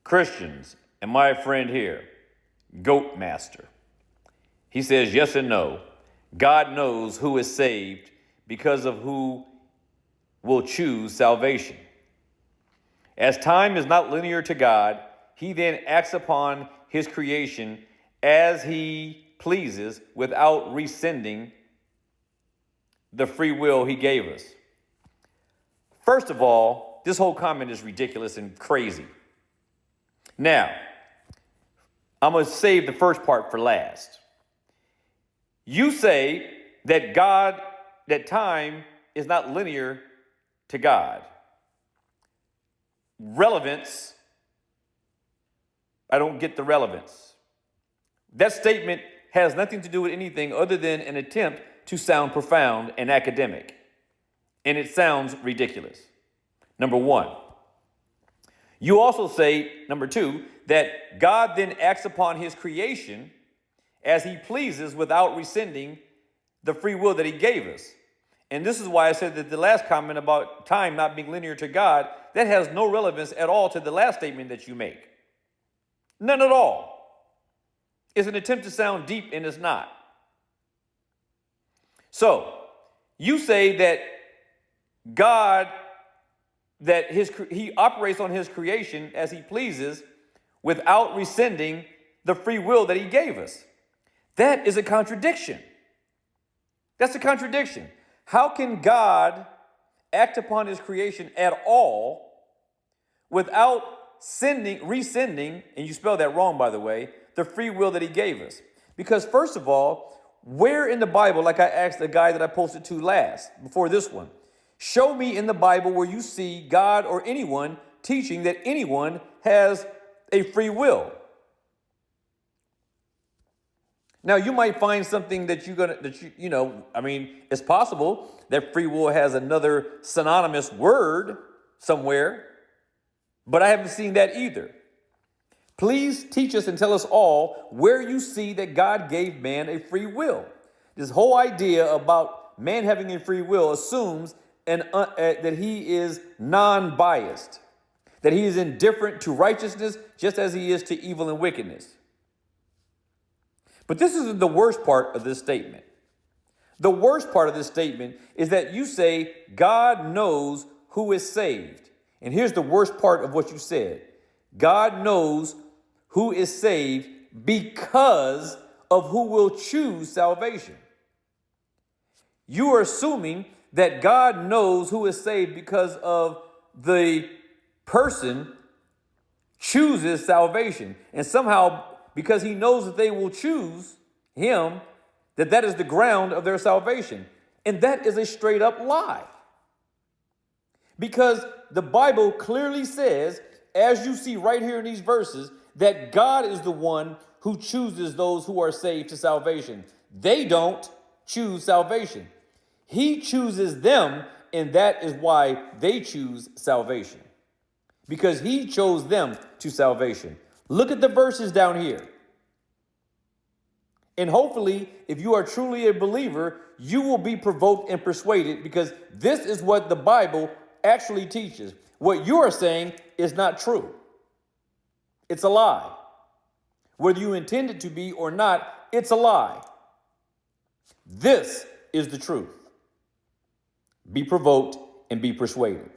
Christians, and my friend here, Goat Master. He says yes and no. God knows who is saved because of who will choose salvation. As time is not linear to God, he then acts upon his creation as he pleases without rescinding the free will he gave us. First of all, this whole comment is ridiculous and crazy. Now, I'm going to save the first part for last. You say that that time is not linear to God. Relevance, I don't get the relevance. That statement has nothing to do with anything other than an attempt to sound profound and academic. And it sounds ridiculous. Number one. You also say, number two, that God then acts upon his creation as he pleases without rescinding the free will that he gave us. And this is why I said that the last comment about time not being linear to God, that has no relevance at all to the last statement that you make. None at all. It's an attempt to sound deep, and it's not. So, you say that God, that he operates on his creation as he pleases without rescinding the free will that he gave us. That is a contradiction. That's a contradiction. How can God act upon his creation at all without rescinding, and you spelled that wrong, by the way, the free will that he gave us? Because first of all, where in the Bible, like I asked the guy that I posted to last, before this one, show me in the Bible where you see God or anyone teaching that anyone has a free will. Now, you might find something that it's possible that free will has another synonymous word somewhere, but I haven't seen that either. Please teach us and tell us all where you see that God gave man a free will. This whole idea about man having a free will assumes that he is non-biased, that he is indifferent to righteousness just as he is to evil and wickedness. But this isn't the worst part of this statement. The worst part of this statement is that you say God knows who is saved. And here's the worst part of what you said. God knows who is saved because of who will choose salvation. You are assuming that God knows who is saved because of the person chooses salvation. And somehow, because he knows that they will choose him, that is the ground of their salvation. And that is a straight up lie. Because the Bible clearly says, as you see right here in these verses, that God is the one who chooses those who are saved to salvation. They don't choose salvation. He chooses them, and that is why they choose salvation. Because he chose them to salvation. Look at the verses down here. And hopefully, if you are truly a believer, you will be provoked and persuaded, because this is what the Bible actually teaches. What you are saying is not true. It's a lie. Whether you intend it to be or not, it's a lie. This is the truth. Be provoked and be persuaded.